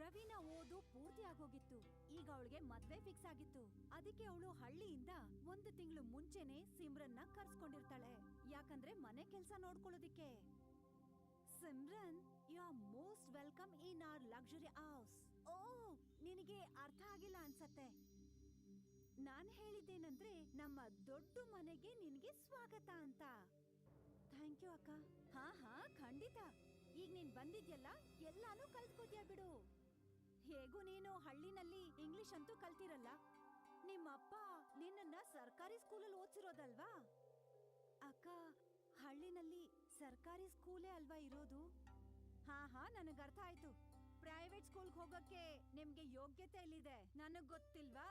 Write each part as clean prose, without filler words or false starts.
ರವಿನ ಓದು ಪೂರ್ತಿ ಆಗೋಗಿತ್ತು. ಈಗ ಅವಳಿಗೆ ಮದ್ವೆ ಫಿಕ್ಸ್ ಆಗಿತ್ತು. ಅದಕ್ಕೆ ಅವಳು ಹಳ್ಳಿಯಿಂದ 1 ತಿಂಗಳು ಮುಂಚೆನೆ ಸಿಮ್ರನ್ನ ಕರ್ಸ್ಕೊಂಡಿರ್ತಾಳೆ, ಯಾಕಂದ್ರೆ ಮನೆ ಕೆಲ್ಸ ನೋಡ್ಕೊಳ್ಳೋದಿಕ್ಕೆ. Simran, you are most welcome in our luxury house. ಓ, ನಿನಗೆ ಅರ್ಥ ಆಗಿಲ್ಲ ಅನ್ಸತ್ತೆ. ನಾನ್ ಹೇಳಿದ್ದೇನಂದ್ರೆ ನಮ್ಮ ದೊಡ್ಡ ಮನೆಗೆ ನಿನ್ಗೆ ಸ್ವಾಗತ ಅಂತ. ಥ್ಯಾಂಕ್ ಯು ಅಕ್ಕ. ಹಾ ಖಂಡಿತ. ಈಗ ನೀನ್ ಬಂದಿದ್ಯಲ್ಲ, ಎಲ್ಲಾನು ಕಲ್ತ್ಕೋದ್ಯಾ ಬಿಡು. ಹೇಗೂ ನೀನು ಹಳ್ಳಿನಲ್ಲಿ ಇಂಗ್ಲಿಷ್ ಅಂತೂ ಕಲ್ತಿರಲ್ಲ. ನಿಮ್ಮಪ್ಪ ನಿನ್ನನ್ನ ಸರ್ಕಾರಿ ಸ್ಕೂಲಲ್ಲಿ ಓದ್ಸಿರೋದಲ್ವಾ? ಅಕ್ಕ, ಹಳ್ಳಿನಲ್ಲಿ ಸರ್ಕಾರಿ ಸ್ಕೂಲೇ ಅಲ್ವಾ ಇರೋದು? ಹಾ ನನಗ್ ಅರ್ಥ ಆಯ್ತು. ಪ್ರೈವೇಟ್ ಸ್ಕೂಲ್ಗೆ ಹೋಗಕ್ಕೆ ನಿಮ್ಗೆ ಯೋಗ್ಯತೆ ಎಲ್ಲಿದೆ ನನಗ್ ಗೊತ್ತಿಲ್ವಾ?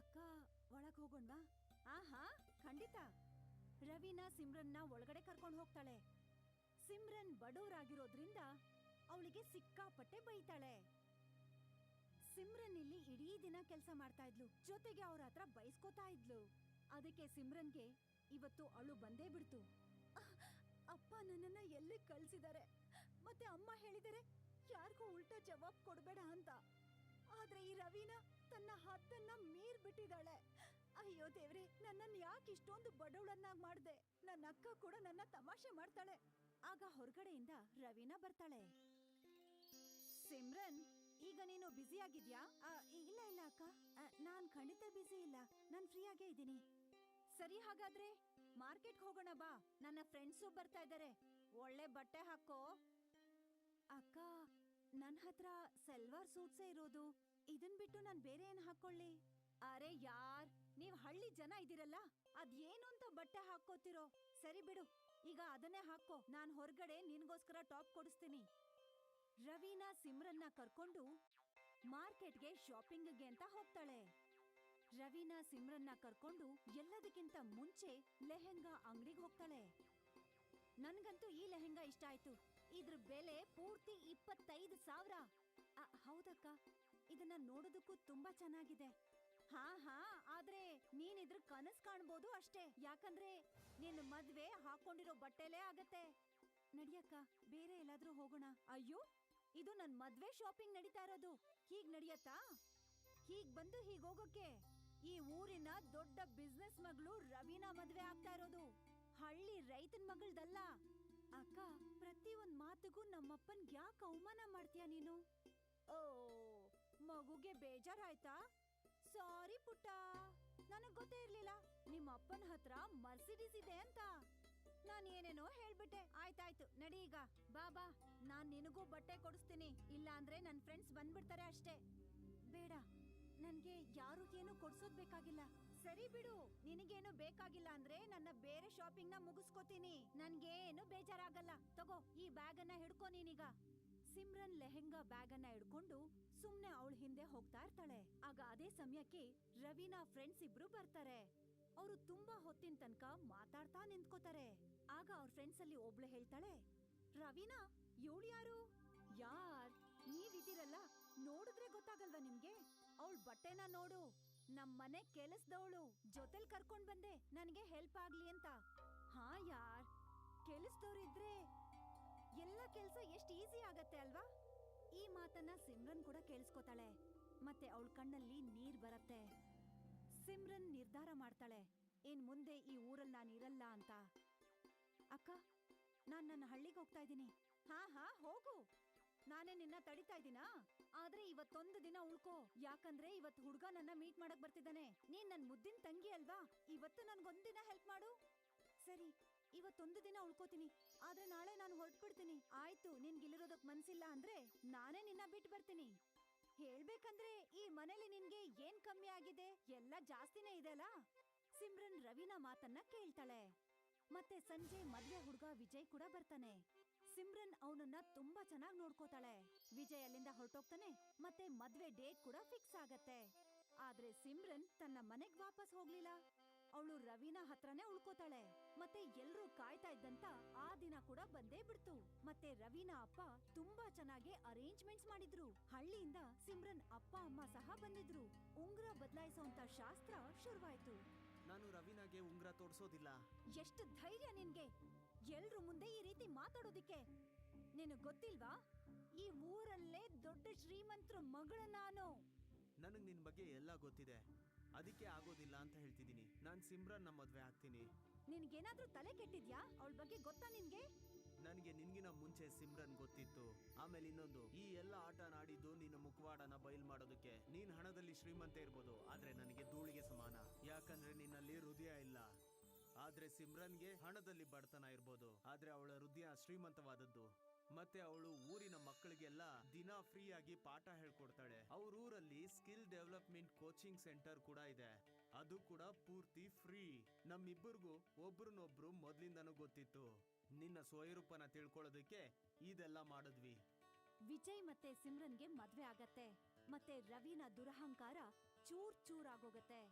ಅಕ್ಕ, ಒಳಗ್ ಹೋಗೋಣ್ವಾ? ಹಾ ಖಂಡಿತ. ರವಿನ ಸಿಮ್ರನ್ನ ಒಳಗಡೆ ಕರ್ಕೊಂಡು ಹೋಗ್ತಾಳೆ. ಸಿಮ್ರನ್ ಬಡವರಾಗಿರೋದ್ರಿಂದ ಅವಳಿಗೆ ಸಿಕ್ಕಾಪಟ್ಟೆ ಬೈತಾಳೆ. ಸಿಮ್ರನ್ ಇಲ್ಲಿ ಇಡೀ ದಿನ ಕೆಲ್ಸ ಮಾಡ್ತಾ ಇದ್ಲು, ಜೊತೆಗೆ ಅವ್ರ ಹತ್ರ ಬೈಸ್ಕೋತಾ ಇದ್ಲು. ಅದಕ್ಕೆ ಸಿಮ್ರನ್ಗೆ ಇವತ್ತು ಅಳು ಬಂದೇ ಬಿಡ್ತು. ಅಪ್ಪ ನನ್ನನ್ನ ಎಲ್ಲಿ ಕಳ್ಸಿದಾರೆ, ಮತ್ತೆ ಅಮ್ಮ ಹೇಳಿದರೆ ಯಾರಿಗೂ ಉಲ್ಟಾ ಜವಾಬ್ ಕೊಡ್ಬೇಡ ಅಂತ. ಆದ್ರೆ ಈ ರವಿನ ತನ್ನ ಹತ್ತನ್ನ ಮೀರ್ ಬಿಟ್ಟಿದ್ದಾಳೆ. ಅಯ್ಯೋ ದೇವ್ರೆ, ನನ್ನನ್ ಯಾಕೆ ಇಷ್ಟೊಂದು ಬಡವಳನ್ನಾಗ್ ಮಾಡ್ದೆ? ನನ್ನ ಅಕ್ಕ ಕೂಡ ನನ್ನ ತಮಾಷೆ ಮಾಡ್ತಾಳೆ. ಆಗ ಹೊರಗಡೆಯಿಂದ ರವಿನ ಬರ್ತಾಳೆ. ಸಿಮ್ರನ್, ಈಗ ನೀನು ಬ್ಯುಸಿ ಆಗಿದ್ಯಾ? ಇಲ್ಲ ಅಕ್ಕ, ನಾನ್ ಖಂಡಿತ ಬ್ಯುಸಿ ಇಲ್ಲ. ನಾನ್ ಫ್ರೀ ಆಗೇ ಇದ್ದೀನಿ. ಸರಿ, ಹಾಗಾದ್ರೆ ಮಾರ್ಕೆಟ್ ಹೋಗೋಣ ಬಾ. ನನ್ನ ಫ್ರೆಂಡ್ಸು ಬರ್ತಾ ಇದ್ದಾರೆ. ಒಳ್ಳೆ ಬಟ್ಟೆ ಹಾಕೋ. ಅಕ್ಕ, ನನ್ ಹತ್ರ ಸಲ್ವಾರ್ ಸೂಟ್ಸೇ ಇರೋದು. ಇದನ್ ಬಿಟ್ಟು ನಾನ್ ಬೇರೆ ಏನ್ ಹಾಕೊಳ್ಳಿ? ಅರೆ ಯಾರ್, ನೀವ್ ಹಳ್ಳಿ ಜನ ಇದೀರಲ್ಲ, ಅದೇನು ಅಂತ ಬಟ್ಟೆ ಹಾಕೋತಿರೋ. ಸರಿ ಬಿಡು, ಈಗ ಅದನ್ನೇ ಹಾಕೋ. ನಾನ್ ಹೊರಗಡೆ ನಿನ್ಗೋಸ್ಕರ ಟಾಪ್ ಕೊಡಿಸ್ತೀನಿ. ರವೀನ ಸಿಮ್ರನ್ನ ಕರ್ಕೊಂಡು ಮಾರ್ಕೆಟ್ಗೆ ಶಾಪಿಂಗ್ಗೆ ಅಂತ ಹೋಗ್ತಾಳೆ. ರವೀನ ಸಿಮ್ರನ್ನ ಕರ್ಕೊಂಡು ಎಲ್ಲದಕ್ಕಿಂತ ಮುಂಚೆ ಲೆಹೆಂಗಾ ಅಂಗಡಿಗೆ ಹೋಗ್ತಾಳೆ. ನನ್ಗಂತೂ ಈ ಲೆಹೆಂಗಾ ಇಷ್ಟ ಆಯ್ತು. ಇದ್ರ ಬೆಲೆ ಪೂರ್ತಿ 25,000. ಹೌದಕ್ಕ, ಇದನ್ನ ನೋಡೋದಕ್ಕೂ ತುಂಬಾ ಚೆನ್ನಾಗಿದೆ. ಹಾ ಆದ್ರೆ ನೀನ್ ಇದ್ರ ಕನಸ್ ಕಾಣ್ಬೋದು ಅಷ್ಟೇ, ಯಾಕಂದ್ರೆ ನಿನ್ ಮದ್ವೆ ಹಾಕೊಂಡಿರೋ ಬಟ್ಟೆಲೇ ಆಗತ್ತೆ. ನಡಿಯಕ್ಕ, ಬೇರೆ ಎಲ್ಲಾದ್ರೂ ಹೋಗೋಣ. ಅಯ್ಯೋ, ಇದು ನನ್ ಮದ್ವೆ ಶಾಪಿಂಗ್ ನಡೀತಾ ಇರೋದು. ಹೀಗ್ ನಡಿಯತ್ತಾ? ಹೀಗ್ ಬಂದು ಹೀಗ್ ಹೋಗೋಕೆ? ಈ ಊರಿನ ದೊಡ್ಡ ಬಿಸ್ನೆಸ್ ಮಗಳು ರವೀನಾ ಮದ್ವೆ ಆಗ್ತಾ ಇರೋದು, ಹಳ್ಳಿ ರೈತನ್ ಮಗಳದಲ್ಲ. ಅಕ್ಕ, ಪ್ರತಿ ಒಂದ್ ಮಾತಿಗೂ ನಮ್ಮಪ್ಪನ್ ಯಾಕೆ ಅವಮಾನ ಮಾಡ್ತೀಯ ನೀನು? ಓ, ಮಗುಗೆ ಬೇಜಾರಾಯ್ತಾ? ಸಾರಿ ಪುಟ್ಟ, ನನಗ್ ಗೊತ್ತೇ ಇರ್ಲಿಲ್ಲ ನಿಮ್ಮ ಅಪ್ಪನ ಹತ್ರ ಮರ್ಸಿಡೀಸ್ ಇದೆ ಅಂತ. ನಾನ್ ಏನೇನೋ ಹೇಳ್ಬಿಟ್ಟೆ. ಆಯ್ತಾಯ್ತು, ನಡಿ ಈಗ. ಬಾ, ನಾನ್ ನಿನಗೂ ಬಟ್ಟೆ ಕೊಡಿಸ್ತೀನಿ. ಇಲ್ಲ ಅಂದ್ರೆ ನನ್ ಫ್ರೆಂಡ್ಸ್ ಬಂದ್ಬಿಡ್ತಾರೆ ಅಷ್ಟೇ. ಬೇಡ, ನನ್ಗೆ ಯಾರು ಏನು ಕೊಡ್ಸೋದ್ ಬೇಕಾಗಿಲ್ಲ. ಸರಿ ಬಿಡು, ನಿನಗೇನು ಬೇಕಾಗಿಲ್ಲ ಅಂದ್ರೆ ನನ್ನ ಬೇರೆ ಶಾಪಿಂಗ್ ನ ಮುಗಿಸ್ಕೋತೀನಿ. ನನ್ಗೇನು ಬೇಜಾರಾಗಲ್ಲ. ತಗೋ, ಈ ಬ್ಯಾಗ್ ಅನ್ನ ಹಿಡ್ಕೊ ನೀನೀಗ. ಸಿಮ್ರನ್ ಲೆಹೆಂಗಾ ಬ್ಯಾಗ್ ಅನ್ನ ಹಿಡ್ಕೊಂಡು ಸುಮ್ನೆ ಅವಳ ಹಿಂದೆ ಹೋಗ್ತಾ ಇರ್ತಾಳೆ. ಆಗ ಅದೇ ಸಮಯಕ್ಕೆ ರವೀನಾ ಫ್ರೆಂಡ್ಸ್ ಇಬ್ರು ಬರ್ತಾರೆ. ಅವರು ತುಂಬಾ ಹೊತ್ತಿನ ತನಕ ಮಾತಾಡ್ತಾ ನಿಂತ್ಕೋತಾರೆ. ಆಗ ಅವ್ರ ಫ್ರೆಂಡ್ಸ್ ಅಲ್ಲಿ ಒಬ್ಳು ಹೇಳ್ತಾಳೆ, ರವೀನಾ, ಇವಳು ಯಾರು? ಯಾರ್ ನೀವಿದ್ದೀರಲ್ಲ, ನೋಡಿದ್ರೆ ಗೊತ್ತಾಗಲ್ವಾ ನಿಮ್ಗೆ? ಅವಳ ಬಟ್ಟೆನ ನೋಡು. ನಮ್ಮನೆ ಕೆಲಸದವಳು ಜೊತೆಲ್ ಕರ್ಕೊಂಡ್ ಬಂದೆ, ನನ್ಗೆ ಹೆಲ್ಪ್ ಆಗ್ಲಿ ಅಂತ. ಹಾ ಯಾರ್, ಕೆಲಸದವ್ರಿದ್ರೆ ಎಲ್ಲ ಕೆಲ್ಸ ಎಷ್ಟ್ ಈಸಿ ಆಗತ್ತೆ ಅಲ್ವಾ? ಈ ಮಾತನ್ನ ಸಿಮ್ರನ್ ಕೂಡ ಕೇಳಿಸ್ಕೊತಾಳೆ. ಮತ್ತೆ ಅವಳ ಕಣ್ಣಲ್ಲಿ ನೀರ್ ಬರತ್ತೆ. ಸಿಮ್ರನ್ ನಿರ್ಧಾರ ಮಾಡ್ತಾಳೆ, ಇನ್ ಮುಂದೆ ಈ ಊರಲ್ಲಿ ನಾನು ಇರಲ್ಲ ಅಂತ. ಅಕ್ಕ, ನಾನ್ ನನ್ನ ಹಳ್ಳಿಗೆ ಹೋಗ್ತಾ ಇದ್ದೀನಿ. ಹಾ ಹೋಗು, ನಾನೇ ನಿನ್ನ ತಡಿತಾ ಇದ್ದೀನಾ? ಆದ್ರೆ ಇವತ್ತೊಂದು ದಿನ ಉಳ್ಕೋ, ಯಾಕಂದ್ರೆ ಇವತ್ತು ಹುಡ್ಗ ನನ್ನ ಮೀಟ್ ಮಾಡಕ್ ಬರ್ತಿದ್ದಾನೆ. ನೀನ್ ನನ್ ಮುದ್ದಿನ ತಂಗಿ ಅಲ್ವಾ, ಇವತ್ತು ನನ್ಗೊಂದಿನ ಹೆಲ್ಪ್ ಮಾಡು. ಸರಿ, ಇವತ್ತೊಂದು ದಿನ ಉಳ್ಕೋತೀನಿ, ಆದ್ರೆ ನಾಳೆ ನಾನು ಹೊರಟ್ಬಿಡ್ತೀನಿ. ಆಯ್ತು, ನಿನ್ಗಿಲ್ಲಿರೋದಕ್ ಮನ್ಸಿಲ್ಲ ಅಂದ್ರೆ ನಾನೇ ನಿನ್ನ ಬಿಟ್ಟು ಬರ್ತೀನಿ. ಹೇಳ್ಬೇಕಂದ್ರೆ ಈ ಮನೇಲಿ ನಿನ್ಗೆ ಏನ್ ಕಮ್ಮಿ ಆಗಿದೆ? ಎಲ್ಲ ಜಾಸ್ತಿನೇ ಇದೆ ಅಲ್ಲ. ಸಿಮ್ರನ್ ರವೀನಾ ಮಾತನ್ನ ಕೇಳ್ತಾಳೆ. ಮತ್ತೆ ಸಂಜೆ ಮದ್ವೆ ಹುಡ್ಗ ವಿಜಯ್ ಕೂಡ ಬರ್ತಾನೆ. ಸಿಮ್ರನ್ ಅವನನ್ನ ತುಂಬಾ ಚೆನ್ನಾಗಿ ನೋಡ್ಕೋತಾಳೆ. ವಿಜಯ್ ಅಲ್ಲಿಂದ ಹೊರಟೋಗ್ತಾನೆ. ಮತ್ತೆ ಮದ್ವೆ ಡೇಟ್ ಕೂಡ ಫಿಕ್ಸ್ ಆಗತ್ತೆ. ಆದ್ರೆ ಸಿಮ್ರನ್ ತನ್ನ ಮನೆಗ್ ವಾಪಸ್ ಹೋಗ್ಲಿಲ್ಲ. ಅವಳು ರವೀನಾ ಹತ್ರನೇ ಉಳ್ಕೋತಾಳೆ. ಮತ್ತೆ ಎಲ್ರೂ ಕಾಯ್ತಾ ಇದ್ದಂತ ಆ ದಿನ ಕೂಡ ಬಂದೇ ಬಿಡ್ತು. ಮತ್ತೆ ರವೀನಾ ಅಪ್ಪ ತುಂಬಾ ಚೆನ್ನಾಗಿ ಅರೇಂಜ್ಮೆಂಟ್ಸ್ ಮಾಡಿದ್ರು. ಹಳ್ಳಿಯಿಂದ ಸಿಮ್ರನ್ ಅಪ್ಪ ಅಮ್ಮ ಸಹ ಬಂದಿದ್ರು. ಉಂಗ್ರ ಬದಲಾಯಿಸೋಂತ ಶಾಸ್ತ್ರ ಶುರುವಾಯ್ತು. ನಾನು ರವೀನಾಗೆ ಉಂಗ್ರ ತೋರ್ಸೋದಿಲ್ಲ. ಎಷ್ಟು ಧೈರ್ಯ ನಿನ್ಗೆ ಎಲ್ರು ಮುಂದೆ ಈ ರೀತಿ ಮಾತಾಡೋದಿಕ್ಕೆ? ನಿನಗ್ ಗೊತ್ತಿಲ್ವಾ ಈ ಊರಲ್ಲೇ ದೊಡ್ಡ ಶ್ರೀಮಂತರ ಮಗಳು ನಾನು. ನನಗ್ ನಿನ್ ಬಗ್ಗೆ ಎಲ್ಲ ಗೊತ್ತಿದೆ, ಅದಕ್ಕೆ ಆಗೋದಿಲ್ಲ ಅಂತ ಹೇಳ್ತಿದ್ದೀನಿ. ನಾನ್ ಸಿಮ್ರನ್ ಮದ್ವೆ ಆಗ್ತೀನಿ. ನಿನ್ಗೇನಾದ್ರೂ ತಲೆ ಕೆಟ್ಟಿದ್ಯಾ? ಅವಳ ಬಗ್ಗೆ ಗೊತ್ತಾ ನಿನ್ಗೆ? ನನಗೆ ನಿನ್ಗಿನ ಮುಂಚೆ ಸಿಮ್ರನ್ ಗೊತ್ತಿತ್ತು. ಆಮೇಲೆ ಇನ್ನೊಂದು, ಈ ಎಲ್ಲ ಆಟ ಆಡಿದ್ದು ನಿನ್ನ ಮುಖವಾಡನ ಬಯಲ್ ಮಾಡೋದಕ್ಕೆ. ನೀನ್ ಹಣದಲ್ಲಿ ಶ್ರೀಮಂತ ಇರ್ಬೋದು, ಆದ್ರೆ ನನಗೆ ಧೂಳಿಗೆ ಸಮಾನ. ಯಾಕಂದ್ರೆ ನಿನ್ನಲ್ಲಿ ಹೃದಯ ಇಲ್ಲ. ಆದ್ರೆ ಸಿಮ್ರನ್ಗೆ ಹಣದಲ್ಲಿ ಬಡತನ ಇರ್ಬೋದು, ಆದ್ರೆ ಅವಳ ಹೃದಯ ಶ್ರೀಮಂತವಾದದ್ದು. ಮತ್ತೆ ಅವಳು ಊರಿನ ಮಕ್ಕಳಿಗೆಲ್ಲ ದಿನ ಫ್ರೀ ಆಗಿ ಪಾಠ ಹೇಳ್ಕೊಡ್ತಾಳೆ. ಅವ್ರ ಊರಲ್ಲಿ ಸ್ಕಿಲ್ ಡೆವಲಪ್ಮೆಂಟ್ ಕೋಚಿಂಗ್ ಸೆಂಟರ್ ಕೂಡ ಇದೆ, ಅದು ಕೂಡ ಪೂರ್ತಿ ಫ್ರೀ. ನಮ್ಮಿಬ್ಬರಿಗೂ ಒಬ್ರನ್ನೊಬ್ರು ಮೊದ್ಲಿಂದನೂ ಗೊತ್ತಿತ್ತು. ನಿನ್ನ ಸ್ವಯರೂಪನ ತಿಳ್ಕೊಳ್ಳೋದಕ್ಕೆ ಇದೆಲ್ಲ ಮಾಡಿದ್ವಿ. ವಿಜಯ್ ಮತ್ತೆ ಸಿಮ್ರನ್ಗೆ ಮದ್ವೆ ಆಗತ್ತೆ. ಮತ್ತೆ ರವಿನ ದುರಹಂಕಾರ ಚೂರ್ ಚೂರಾಗೋಗತ್ತೆ.